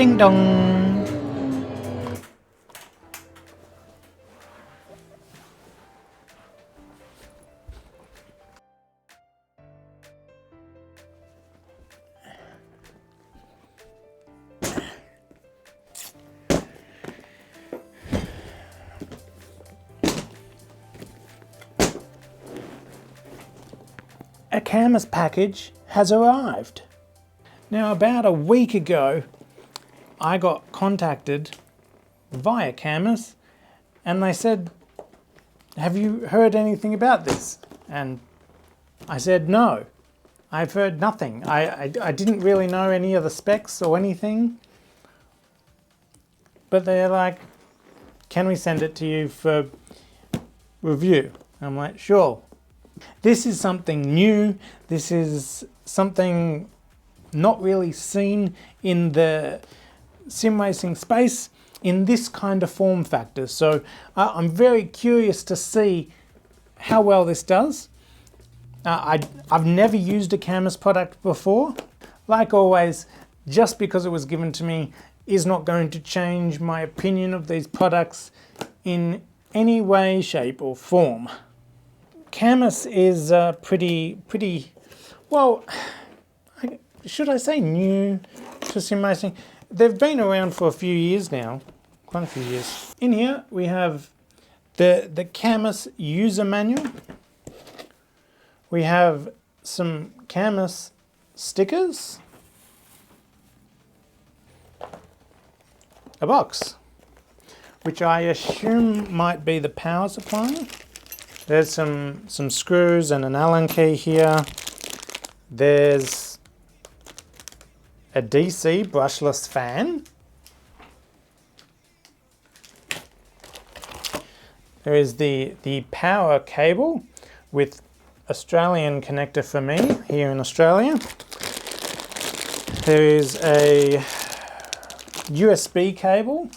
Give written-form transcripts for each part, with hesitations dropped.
Ding dong. A Cammus package has arrived. Now, about a week ago, I got contacted via Cammus and they said, have you heard anything about this? And I said, no, I've heard nothing. I didn't really know any of the specs or anything. But they're like, can we send it to you for review? I'm like, sure. This is something new. This is something not really seen in the sim racing space in this kind of form factor. So I'm very curious to see how well this does. I've never used a Cammus product before. Like always, just because it was given to me is not going to change my opinion of these products in any way, shape or form. Cammus is pretty, well, should I say new to sim racing? They've been around for a few years now, quite a few years. In here we have the Cammus user manual. We have some Cammus stickers, a box, which I assume might be the power supply. There's some screws and an Allen key here. There's a DC brushless fan. There is the power cable with Australian connector for me here in Australia. There is a USB cable,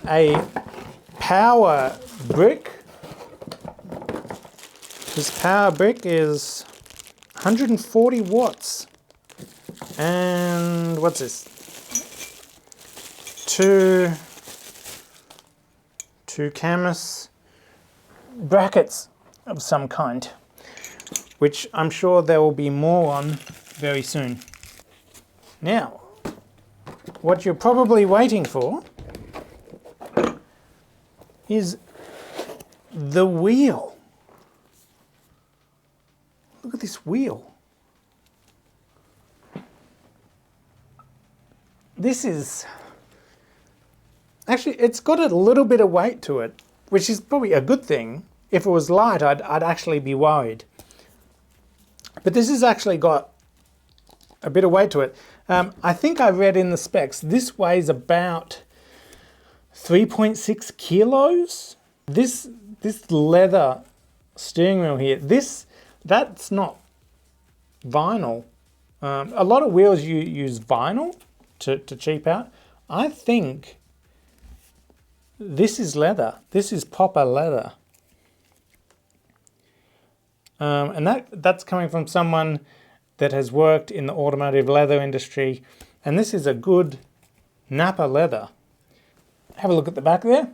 a power brick. This power brick is 140 watts. And what's this? Two Cammus brackets of some kind, which I'm sure there will be more on very soon. Now, what you're probably waiting for is the wheel. Look at this wheel. This is, actually it's got a little bit of weight to it, which is probably a good thing. If it was light, I'd actually be worried. But this has actually got a bit of weight to it. I think I read in the specs, this weighs about 3.6 kilos. This leather steering wheel here, that's not vinyl. A lot of wheels use vinyl to cheap out. I think this is leather. This is proper leather. And that's coming from someone that has worked in the automotive leather industry. And this is a good Napa leather. Have a look at the back there.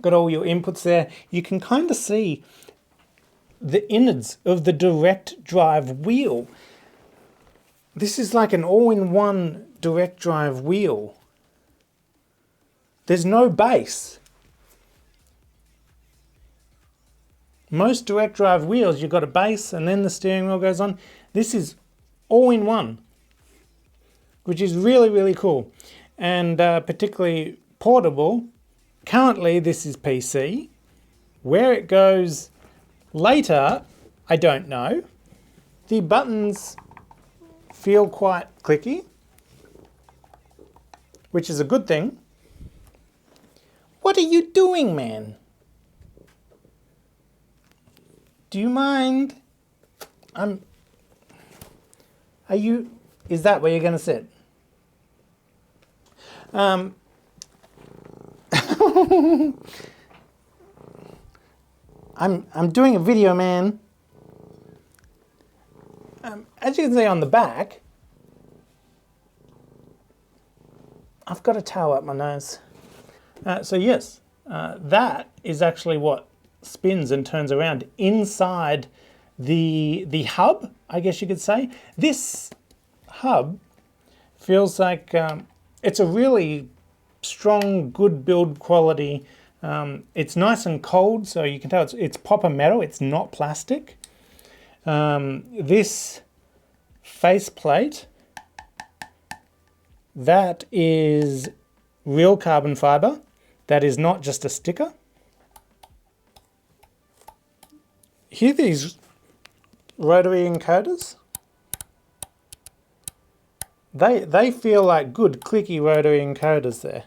Got all your inputs there. You can kind of see the innards of the direct drive wheel. This is like an all-in-one direct drive wheel. There's no base. Most direct drive wheels, you've got a base and then the steering wheel goes on. This is all in one, which is really, really cool and particularly portable. Currently, this is PC. Where it goes later, I don't know. The buttons feel quite clicky, which is a good thing. What are you doing, man? Do you mind? Is that where you're going to sit? I'm doing a video, man. as you can see on the back, I've got a towel up my nose. So yes, that is actually what spins and turns around inside the hub, I guess you could say. This hub feels like it's a really strong, good build quality. It's nice and cold, so you can tell it's proper metal, it's not plastic. This faceplate, that is real carbon fiber. That is not just a sticker. Hear these rotary encoders? They feel like good clicky rotary encoders there.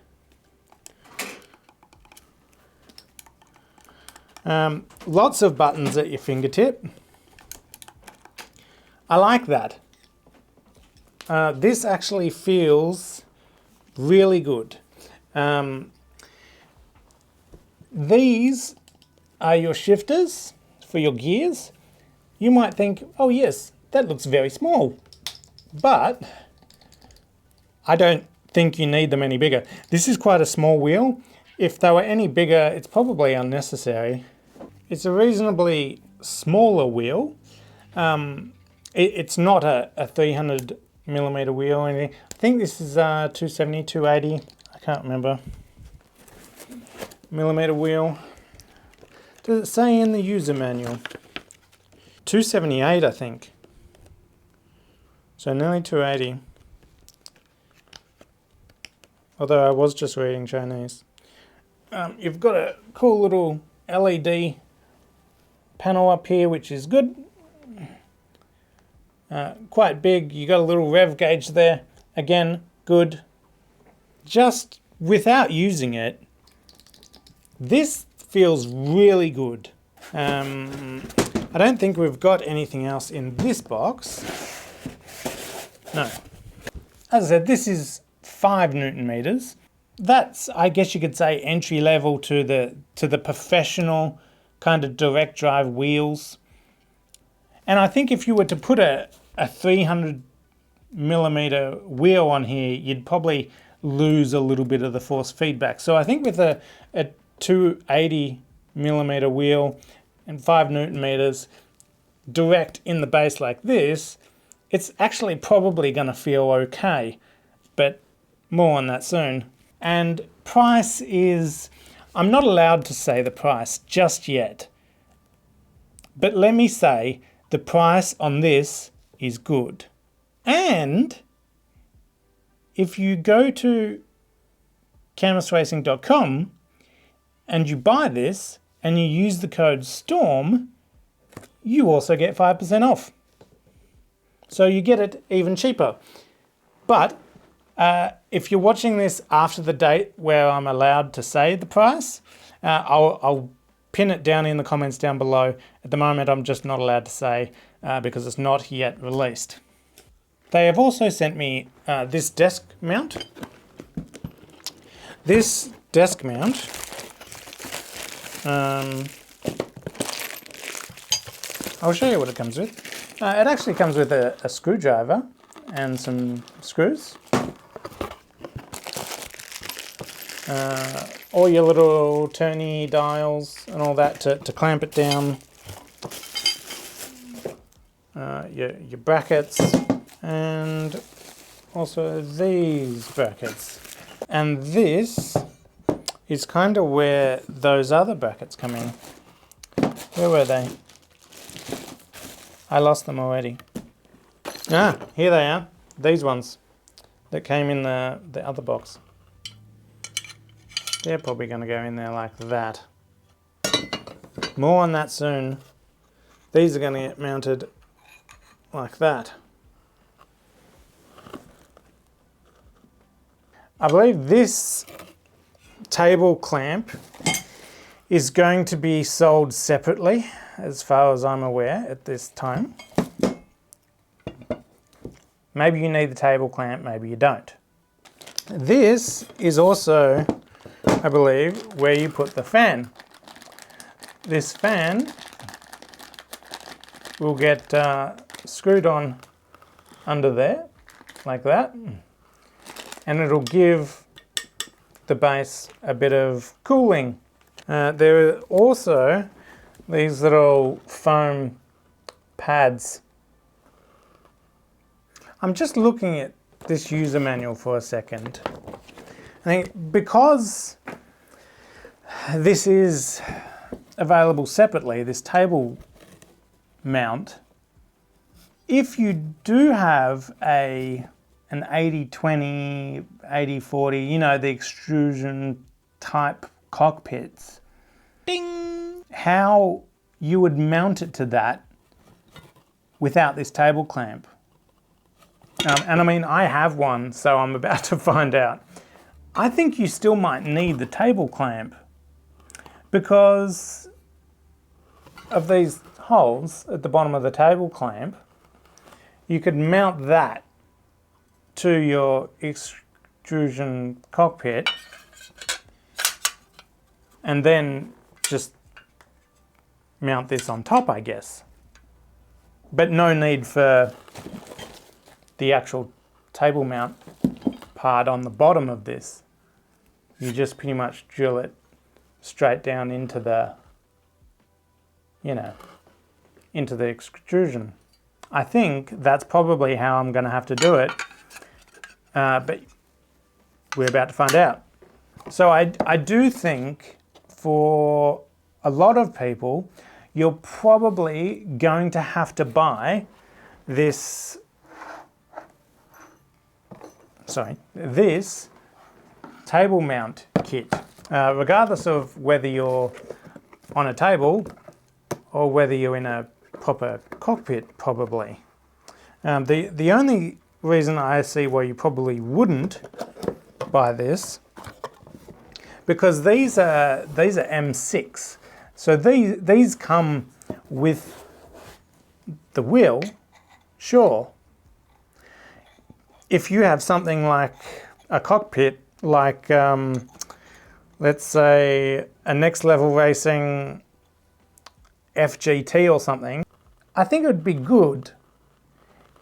Lots of buttons at your fingertip. I like that. This actually feels really good. These are your shifters for your gears. You might think, oh yes, that looks very small, but I don't think you need them any bigger. This is quite a small wheel. If they were any bigger, it's probably unnecessary. It's a reasonably smaller wheel. It's not a 300mm wheel or anything. I think this is 270, 280, I can't remember. Millimeter wheel. Does it say in the user manual? 278, I think. So nearly 280. Although I was just reading Chinese. You've got a cool little LED panel up here, which is good. Quite big. You got a little rev gauge there. Again, good. Just without using it, this feels really good. I don't think we've got anything else in this box. No. As I said, this is 5 Newton meters. That's, I guess you could say, entry level to the professional kind of direct drive wheels. And I think if you were to put a 300mm wheel on here, you'd probably lose a little bit of the force feedback. So I think with a 280mm wheel and 5 Newton meters direct in the base like this, it's actually probably going to feel okay, but more on that soon. And price is, I'm not allowed to say the price just yet, but let me say the price on this is good. And if you go to cammusracing.com and you buy this and you use the code STORM, you also get 5% off. So you get it even cheaper. But if you're watching this after the date where I'm allowed to say the price, I'll pin it down in the comments down below. At the moment, I'm just not allowed to say because it's not yet released. They have also sent me this desk mount. This desk mount I'll show you what it comes with. It actually comes with a screwdriver and some screws. All your little turny dials and all that to clamp it down. Your brackets and also these brackets. And this is kind of where those other brackets come in. Where were they? I lost them already. Ah, here they are. These ones that came in the other box. They're probably going to go in there like that. More on that soon. These are going to get mounted like that. I believe this table clamp is going to be sold separately, as far as I'm aware at this time. Maybe you need the table clamp, maybe you don't. This is also, I believe, where you put the fan. This fan will get screwed on under there, like that. And it'll give the base a bit of cooling. There are also these little foam pads. I'm just looking at this user manual for a second. I think because this is available separately, this table mount, if you do have an 80-20, 80-40, you know, the extrusion type cockpits, ding, how you would mount it to that without this table clamp. And I mean, I have one, so I'm about to find out. I think you still might need the table clamp because of these holes at the bottom of the table clamp. You could mount that to your extrusion cockpit and then just mount this on top, I guess. But no need for the actual table mount part on the bottom of this. You just pretty much drill it straight down into the, you know, into the extrusion. I think that's probably how I'm going to have to do it, but we're about to find out. So I do think for a lot of people, you're probably going to have to buy this table mount kit, regardless of whether you're on a table or whether you're in a proper cockpit, probably. The only reason I see why you probably wouldn't buy this, because these are M6, so these come with the wheel, sure. If you have something like a cockpit, like let's say a Next Level Racing FGT or something, I think it would be good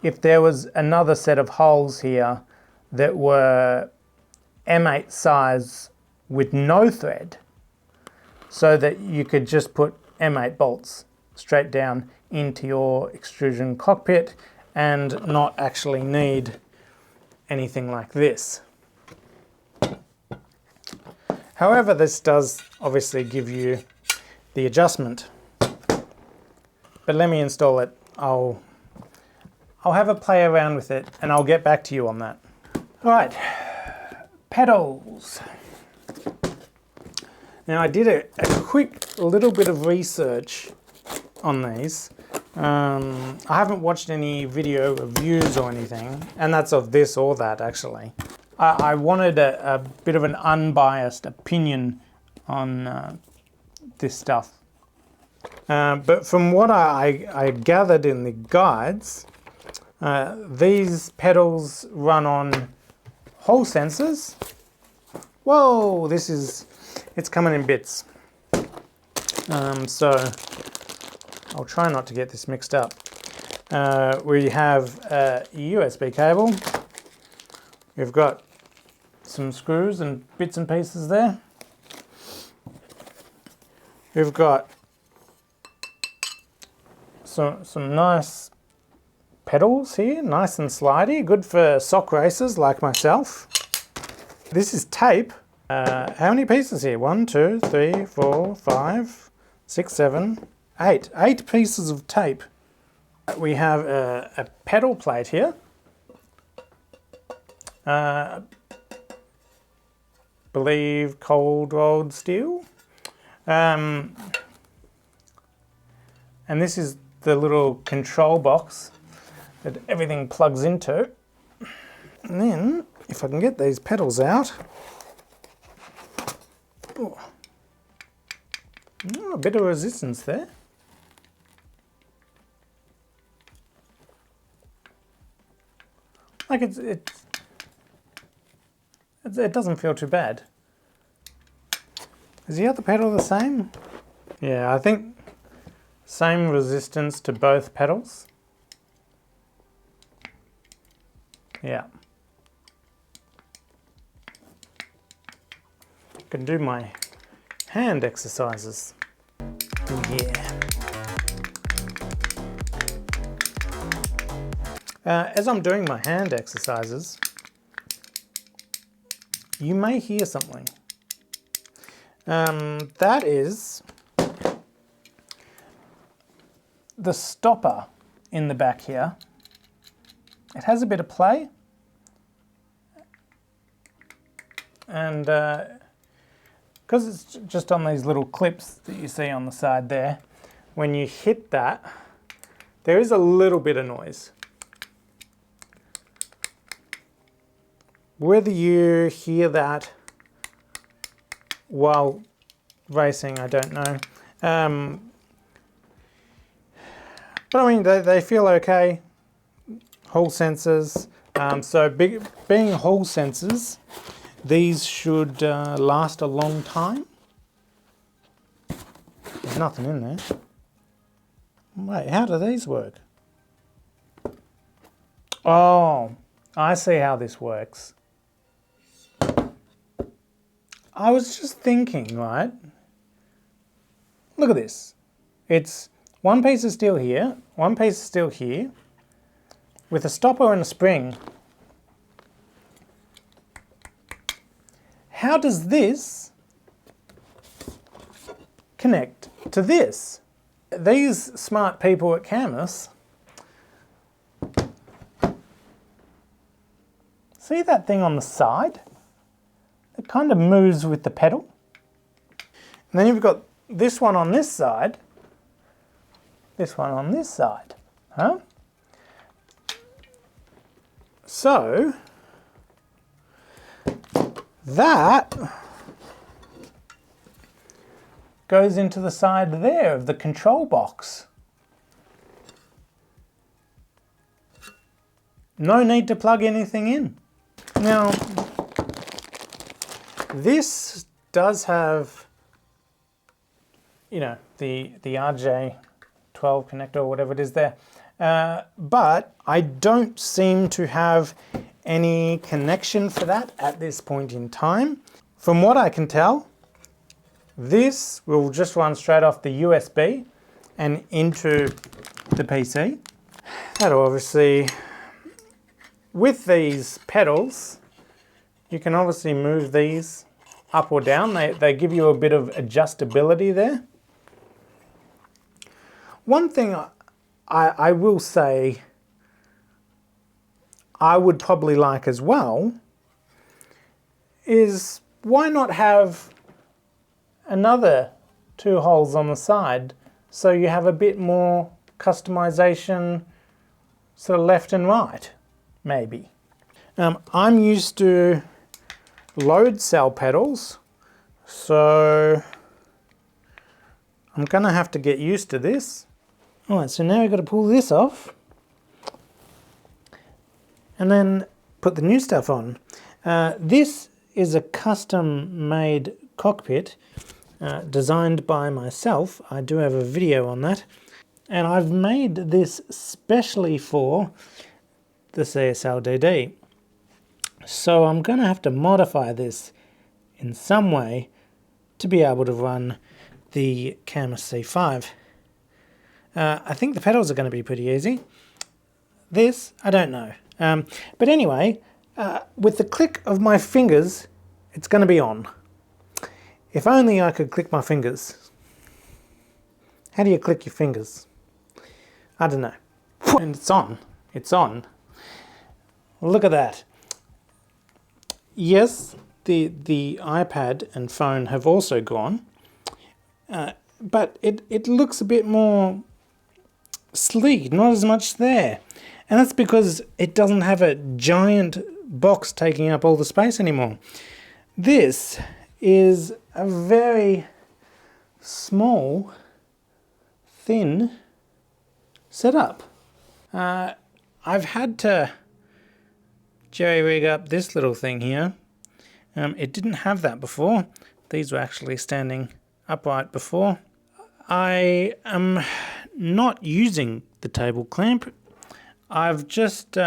if there was another set of holes here that were M8 size with no thread, so that you could just put M8 bolts straight down into your extrusion cockpit and not actually need anything like this. However, this does obviously give you the adjustment. But let me install it. I'll have a play around with it and I'll get back to you on that. All right, pedals. Now I did a quick little bit of research on these. I haven't watched any video reviews or anything, and that's of this or that actually. I wanted a bit of an unbiased opinion on this stuff. But from what I gathered in the guides, these pedals run on Hall sensors. Whoa, it's coming in bits. So I'll try not to get this mixed up. We have a USB cable. We've got some screws and bits and pieces there. We've got some nice pedals here, nice and slidey, good for sock racers like myself. This is tape. How many pieces here? 1, 2, 3, 4, 5, 6, 7, 8. 8 pieces of tape. We have a pedal plate here. Believe cold rolled steel. And this is the little control box that everything plugs into. And then, if I can get these pedals out, oh, a bit of resistance there. Like it doesn't feel too bad. Is the other pedal the same? Yeah, I think same resistance to both pedals. Yeah. I can do my hand exercises. Oh, yeah. As I'm doing my hand exercises, you may hear something. That is the stopper in the back here. It has a bit of play, and because it's just on these little clips that you see on the side there, when you hit that, there is a little bit of noise. Whether you hear that while racing, I don't know. But I mean, they feel okay. Hall sensors. So being hall sensors, these should last a long time. There's nothing in there. Wait, how do these work? Oh, I see how this works. I was just thinking, right? Look at this. It's one piece of steel here, one piece of steel here, with a stopper and a spring. How does this connect to this? These smart people at Cammus, see that thing on the side? It kind of moves with the pedal. And then you've got this one on this side, this one on this side, huh? So that goes into the side there of the control box. No need to plug anything in. Now, this does have, you know, the RJ12 connector or whatever it is there, but I don't seem to have any connection for that at this point in time. From what I can tell, this will just run straight off the USB and into the PC. That'll obviously, with these pedals, you can obviously move these up or down. They give you a bit of adjustability there. One thing I will say I would probably like as well is, why not have another 2 holes on the side so you have a bit more customization, sort of left and right, maybe. I'm used to load cell pedals, so I'm gonna have to get used to this. All right, so now I've got to pull this off and then put the new stuff on. This is a custom made cockpit designed by myself. I do have a video on that, and I've made this specially for the CSLDD. So I'm going to have to modify this in some way to be able to run the Cammus C5. I think the pedals are going to be pretty easy. This, I don't know. But anyway, with the click of my fingers, it's going to be on. If only I could click my fingers. How do you click your fingers? I don't know. And it's on. It's on. Look at that. Yes, the iPad and phone have also gone, but it looks a bit more sleek, not as much there. And that's because it doesn't have a giant box taking up all the space anymore. This is a very small, thin setup. I've had to jerry-rig up this little thing here. It didn't have that before. These were actually standing upright before. I am not using the table clamp. I've just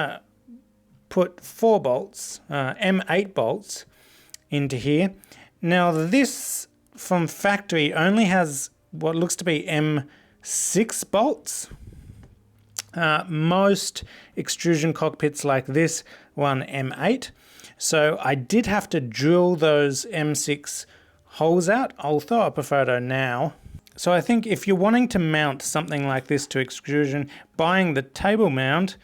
put 4 bolts, M8 bolts into here. Now this from factory only has what looks to be M6 bolts. Most extrusion cockpits like this run M8. So I did have to drill those M6 holes out. I'll throw up a photo now. So I think if you're wanting to mount something like this to extrusion, buying the table mount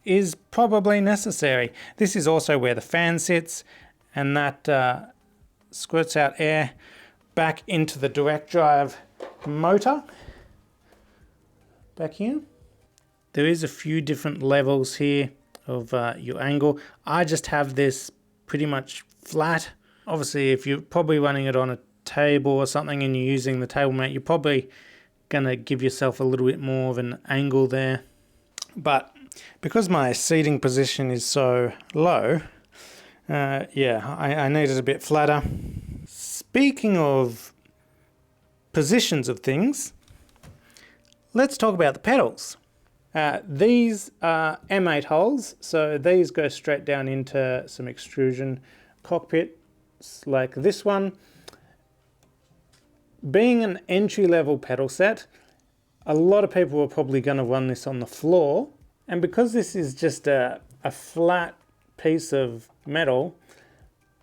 is probably necessary. This is also where the fan sits, and that squirts out air back into the direct drive motor back here. There is a few different levels here of your angle. I just have this pretty much flat. Obviously, if you're probably running it on a table or something and you're using the table mount, you're probably gonna give yourself a little bit more of an angle there. But because my seating position is so low, yeah, I need it a bit flatter. Speaking of positions of things, let's talk about the pedals. These are M8 holes, so these go straight down into some extrusion cockpits like this one. Being an entry-level pedal set, a lot of people are probably going to run this on the floor, and because this is just a flat piece of metal,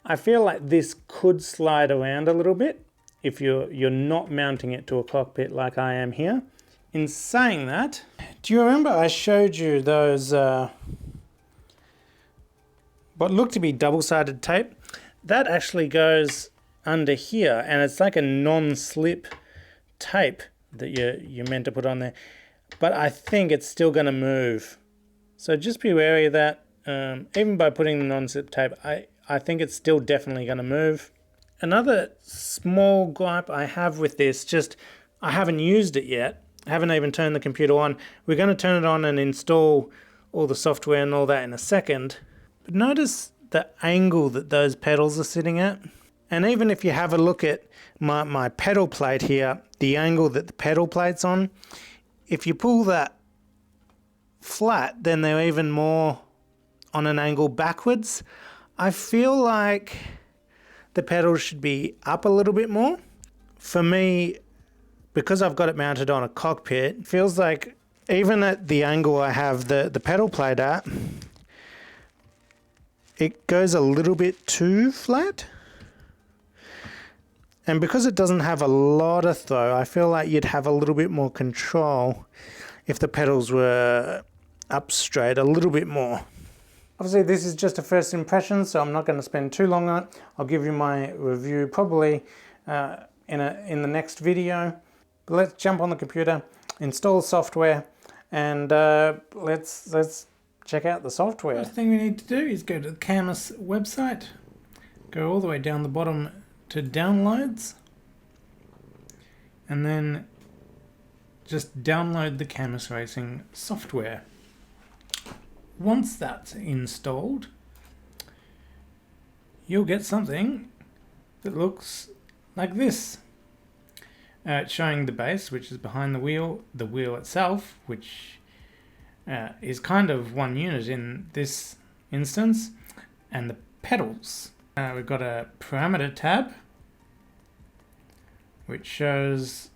I feel like this could slide around a little bit if you're not mounting it to a cockpit like I am here. In saying that, do you remember I showed you those what looked to be double-sided tape? That actually goes under here, and it's like a non-slip tape that you're meant to put on there, but I think it's still going to move, so just be wary of that. Even by putting the non-slip tape, I think it's still definitely going to move. Another small gripe I have with this, just I haven't used it yet. I haven't even turned the computer on. We're going to turn it on and install all the software and all that in a second. But notice the angle that those pedals are sitting at. And even if you have a look at my pedal plate here, the angle that the pedal plate's on, if you pull that flat, then they're even more on an angle backwards. I feel like the pedals should be up a little bit more. For me, because I've got it mounted on a cockpit, it feels like even at the angle I have the pedal plate at, it goes a little bit too flat. And because it doesn't have a lot of throw, I feel like you'd have a little bit more control if the pedals were up straight a little bit more. Obviously this is just a first impression, so I'm not going to spend too long on it. I'll give you my review probably in the next video. But let's jump on the computer, install software, and let's check out the software. First thing we need to do is go to the Cammus website, go all the way down the bottom to downloads, and then just download the Cammus Racing software. Once that's installed, you'll get something that looks like this. It's showing the base, which is behind the wheel itself, which is kind of one unit in this instance, and the pedals. We've got a parameter tab, which shows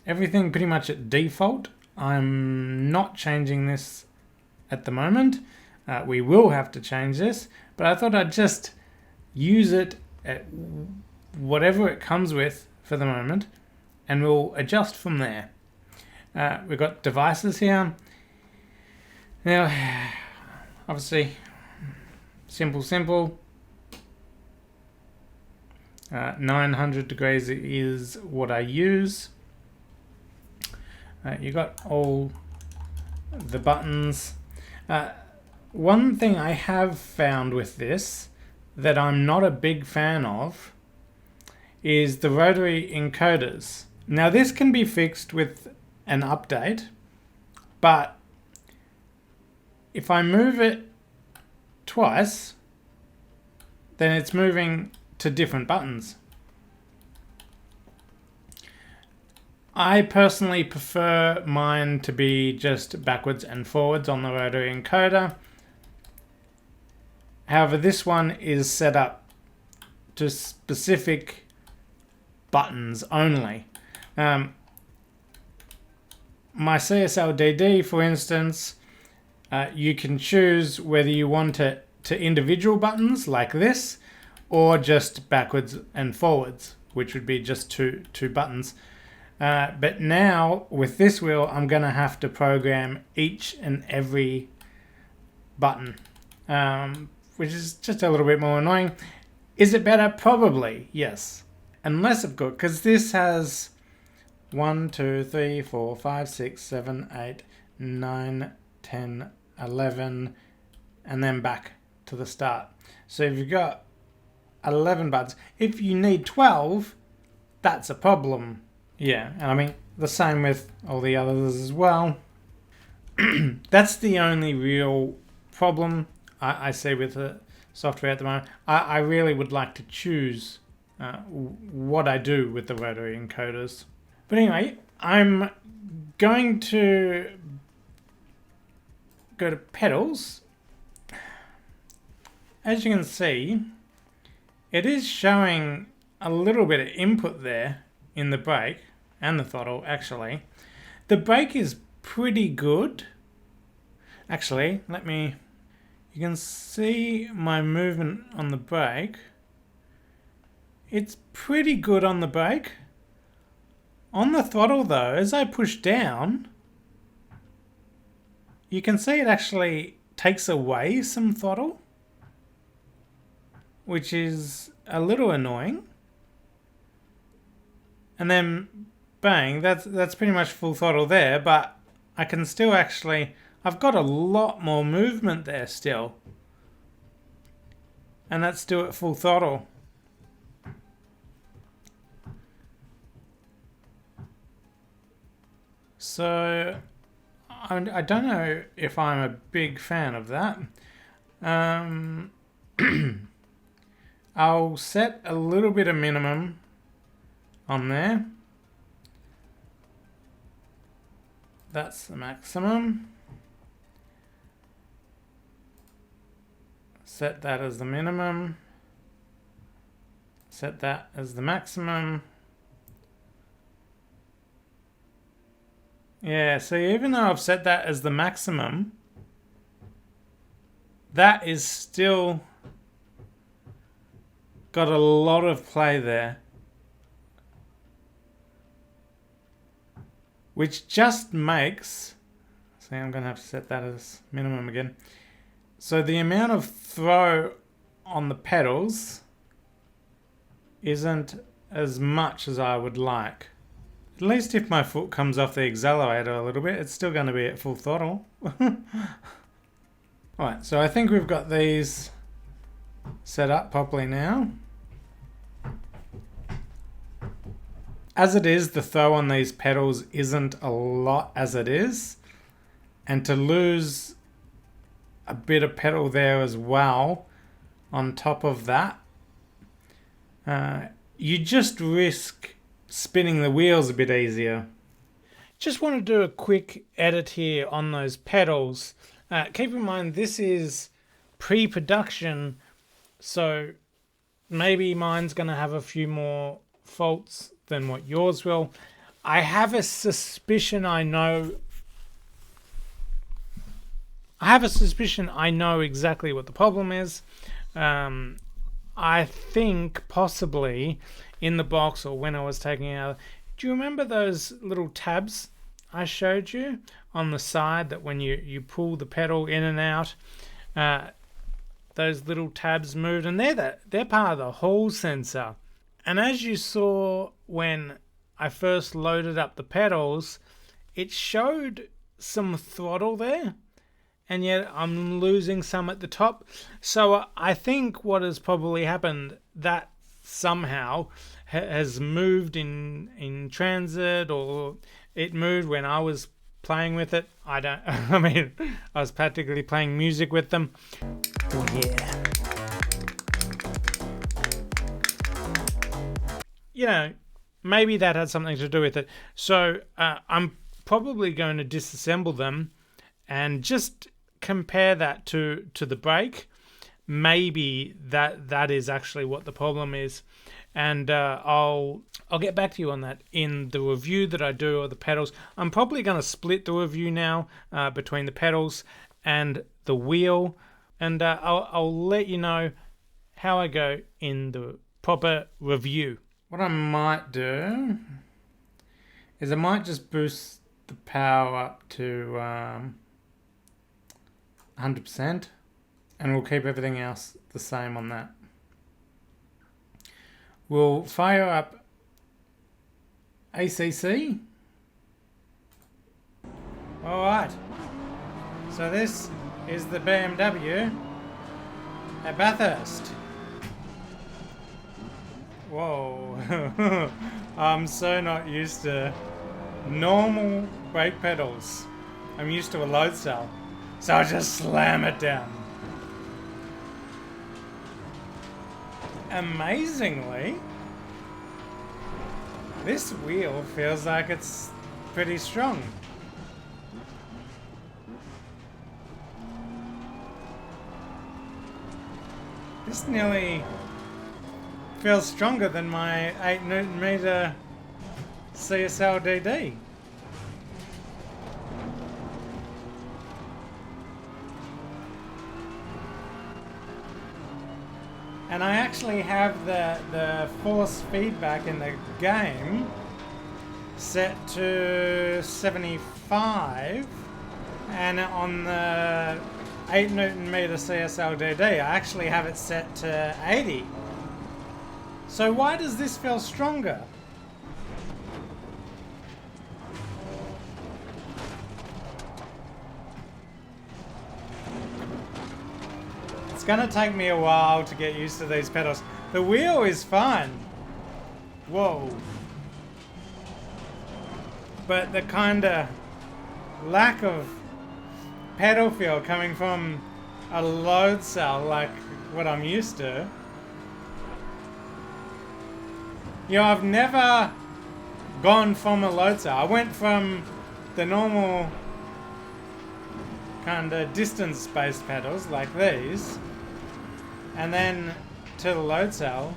everything pretty much at default. I'm not changing this at the moment. We will have to change this, but I thought I'd just use it at whatever it comes with for the moment, and we'll adjust from there. We've got devices here. Now, obviously, simple. 900 degrees is what I use. You got all the buttons. One thing I have found with this that I'm not a big fan of is the rotary encoders. Now this can be fixed with an update, but if I move it twice, then it's moving to different buttons. I personally prefer mine to be just backwards and forwards on the rotary encoder. However, this one is set up to specific buttons only. My CSLDD, for instance, you can choose whether you want it to individual buttons like this, or just backwards and forwards, which would be just two buttons. But now with this wheel, I'm going to have to program each and every button, which is just a little bit more annoying. Is it better? Probably, yes. Unless, of course, because this has 1, 2, 3, 4, 5, 6, 7, 8, 9, 10, 11, and then back to the start. So if you've got 11 buttons, if you need 12, that's a problem. Yeah, and I mean, the same with all the others as well. That's the only real problem I see with the software at the moment. I really would like to choose what I do with the rotary encoders. But anyway, I'm going to go to pedals. As you can see, it is showing a little bit of input there in the brake and the throttle, actually. The brake is pretty good. Actually, you can see my movement on the brake. It's pretty good on the brake. On the throttle though, as I push down, you can see it actually takes away some throttle, which is a little annoying. And then bang, that's pretty much full throttle there, but I can still actually, I've got a lot more movement there still. And that's still at full throttle. So I don't know if I'm a big fan of that. I'll set a little bit of minimum on there. That's the maximum. Set that as the minimum. Set that as the maximum. Yeah, so even though I've set that as the maximum, that is still got a lot of play there. Which just makes, see, I'm going to have to set that as minimum again. So the amount of throw on the pedals isn't as much as I would like. At least if my foot comes off the accelerator a little bit, it's still going to be at full throttle. Alright, so I think we've got these set up properly now. As it is, the throw on these pedals isn't a lot as it is. And to lose a bit of pedal there as well, on top of that, you just risk spinning the wheels a bit easier. Just want to do a quick edit here on those pedals. Keep in mind this is pre-production, so maybe mine's going to have a few more faults than what yours will. I have a suspicion I know exactly what the problem is. I think possibly in the box or when I was taking it out. Do you remember those little tabs I showed you on the side that when you pull the pedal in and out, those little tabs moved, and they're part of the Hall sensor. And as you saw when I first loaded up the pedals, it showed some throttle there, and yet I'm losing some at the top. So I think what has probably happened, that somehow has moved in transit, or it moved when I was playing with it. I mean, I was practically playing music with them. Oh yeah. You know, maybe that had something to do with it. So I'm probably going to disassemble them and just compare that to the brake. maybe that is actually what the problem is. And I'll get back to you on that in the review that I do of the pedals. I'm probably going to split the review now between the pedals and the wheel, and I'll let you know how I go in the proper review. What I might do is I might just boost the power up to 100%, and we'll keep everything else the same on that. We'll fire up ACC. Alright, so this is the BMW at Bathurst. Whoa, I'm so not used to normal brake pedals. I'm used to a load cell, so I just slam it down. Amazingly, this wheel feels like it's pretty strong. This nearly feels stronger than my 8 Newton meter CSL DD. And I actually have the force feedback in the game set to 75, and on the 8 Newton meter CSL DD I actually have it set to 80. So why does this feel stronger? It's gonna take me a while to get used to these pedals. The wheel is fine. Whoa. But the kinda lack of pedal feel coming from a load cell like what I'm used to. You know, I've never gone from a load cell. I went from the normal kinda distance-based pedals like these, and then to the load cell,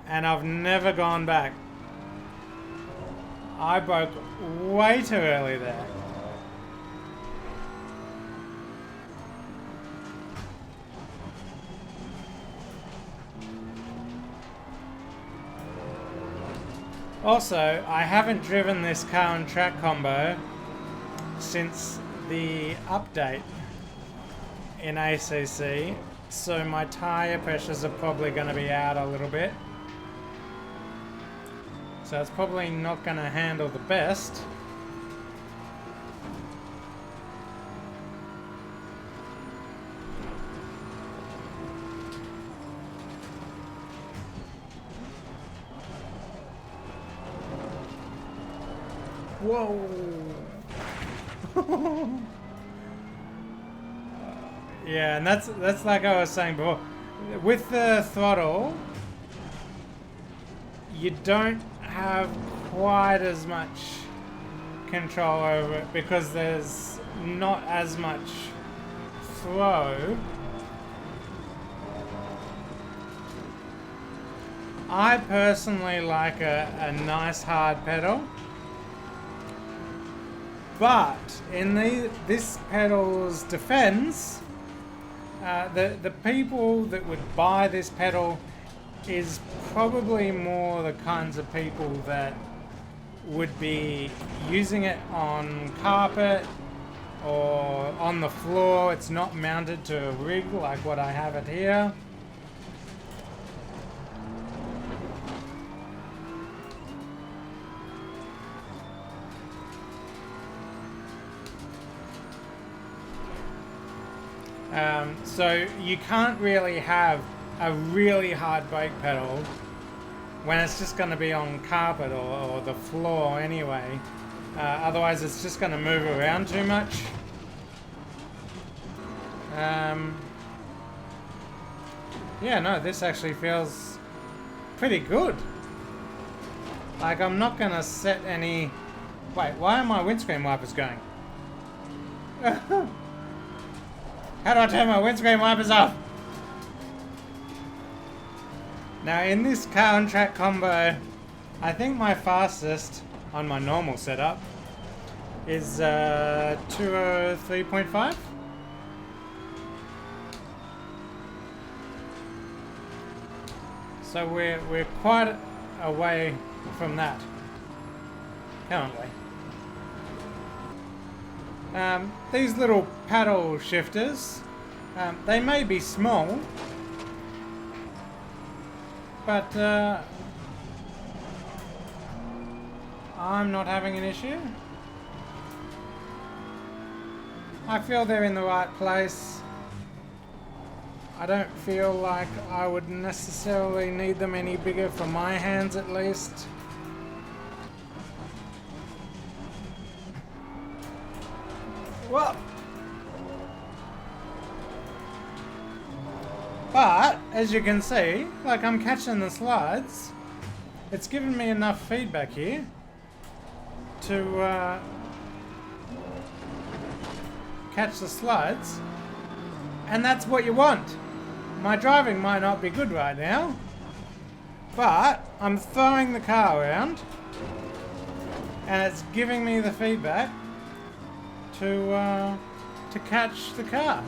and I've never gone back. I broke way too early there. Also, I haven't driven this car and track combo since the update in ACC, so my tyre pressures are probably going to be out a little bit. So it's probably not going to handle the best. Whoa! Yeah, and that's like I was saying before. With the throttle, you don't have quite as much control over it because there's not as much throw. I personally like a nice hard pedal. But in this pedal's defense, the people that would buy this pedal is probably more the kinds of people that would be using it on carpet or on the floor. It's not mounted to a rig like what I have it here. So you can't really have a really hard brake pedal when it's just going to be on carpet or the floor anyway. Otherwise it's just going to move around too much. Yeah, no, this actually feels pretty good. Like, I'm not going to set any... Wait, why are my windscreen wipers going? How do I turn my windscreen wipers off? Now in this car and track combo, I think my fastest on my normal setup is 203.5. So we're quite away from that currently. These little paddle shifters, they may be small, but I'm not having an issue. I feel they're in the right place. I don't feel like I would necessarily need them any bigger for my hands at least. Well, but as you can see, like I'm catching the slides. It's given me enough feedback here to catch the slides, and that's what you want. My driving might not be good right now, but I'm throwing the car around and it's giving me the feedback to catch the car.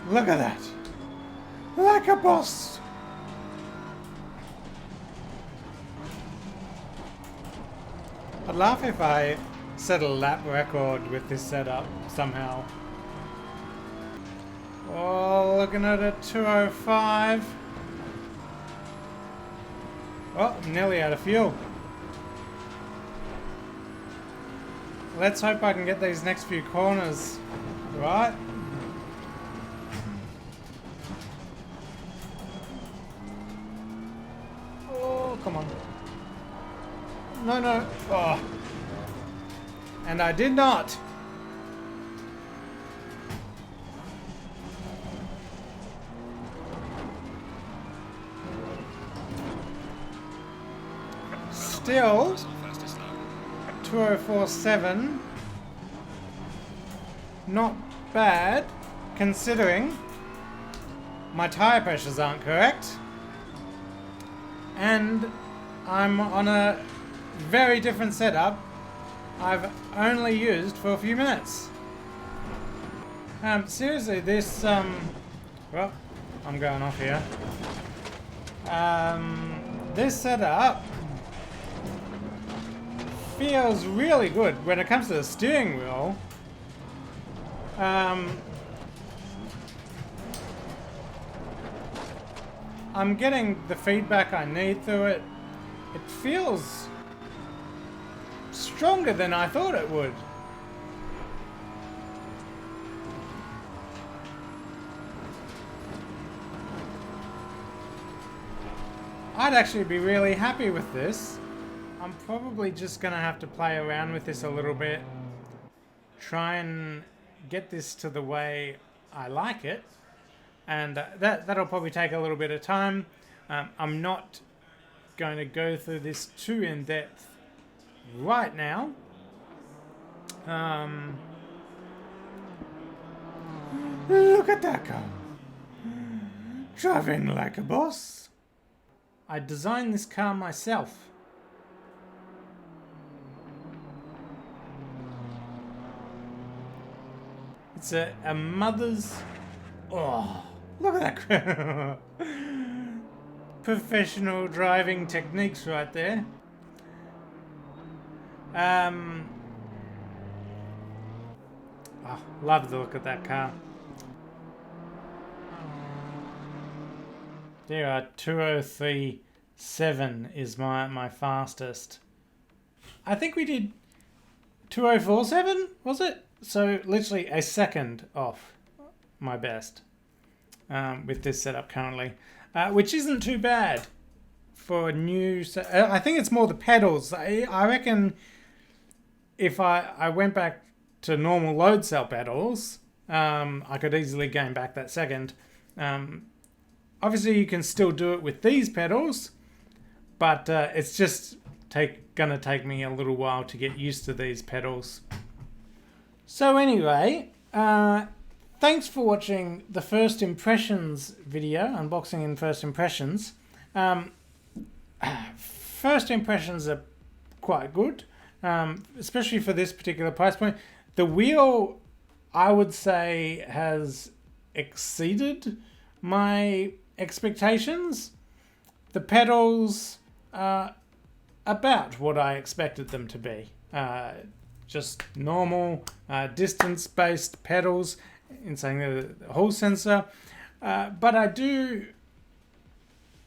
Look at that! Like a boss! I'd laugh if I set a lap record with this setup somehow. Oh, looking at a 205. Oh, I'm nearly out of fuel. Let's hope I can get these next few corners right. Come on. No, no. Oh. And I did not. Still, 2047. Not bad, considering my tire pressures aren't correct. And I'm on a very different setup I've only used for a few minutes. Seriously, this, well, I'm going off here. This setup feels really good when it comes to the steering wheel. I'm getting the feedback I need through it. It feels stronger than I thought it would. I'd actually be really happy with this. I'm probably just gonna have to play around with this a little bit. Try and get this to the way I like it. And that'll probably take a little bit of time. I'm not going to go through this too in depth right now. Look at that car. Driving like a boss. I designed this car myself. It's a mother's... Oh, look at that. Professional driving techniques right there. Oh, love the look of that car. There are 2037 is my fastest. I think we did 2047, was it? So literally a second off my best with this setup currently, which isn't too bad for a new. I think it's more the pedals. I reckon if I went back to normal load cell pedals, I could easily gain back that second. Obviously you can still do it with these pedals, but it's just gonna take me a little while to get used to these pedals. So anyway, thanks for watching the first impressions video, unboxing and first impressions. First impressions are quite good, especially for this particular price point. The wheel, I would say, has exceeded my expectations. The pedals are about what I expected them to be. Just normal distance-based pedals, in saying the Hall sensor. But I do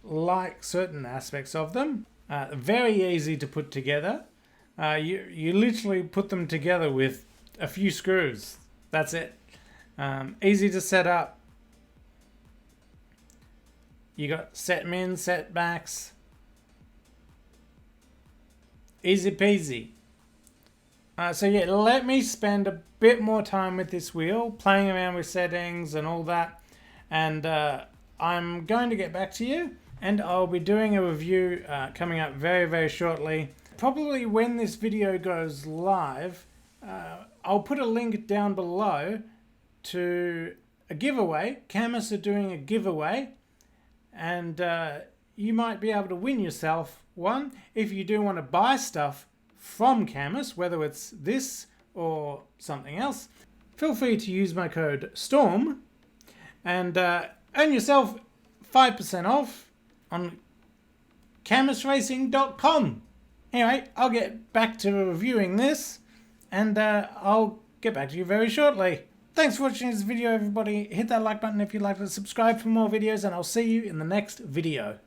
like certain aspects of them. Very easy to put together. You literally put them together with a few screws. That's it. Easy to set up. You got set min, set max. Easy peasy. So yeah, let me spend a bit more time with this wheel, playing around with settings and all that. And I'm going to get back to you. And I'll be doing a review coming up very, very shortly. Probably when this video goes live, I'll put a link down below to a giveaway. Cammus are doing a giveaway, and you might be able to win yourself one. If you do want to buy stuff from Cammus, whether it's this or something else, feel free to use my code STORM and earn yourself 5% off on cammusracing.com. Anyway, I'll get back to reviewing this, and I'll get back to you very shortly. Thanks for watching this video, everybody. Hit that like button if you liked it, subscribe for more videos, and I'll see you in the next video.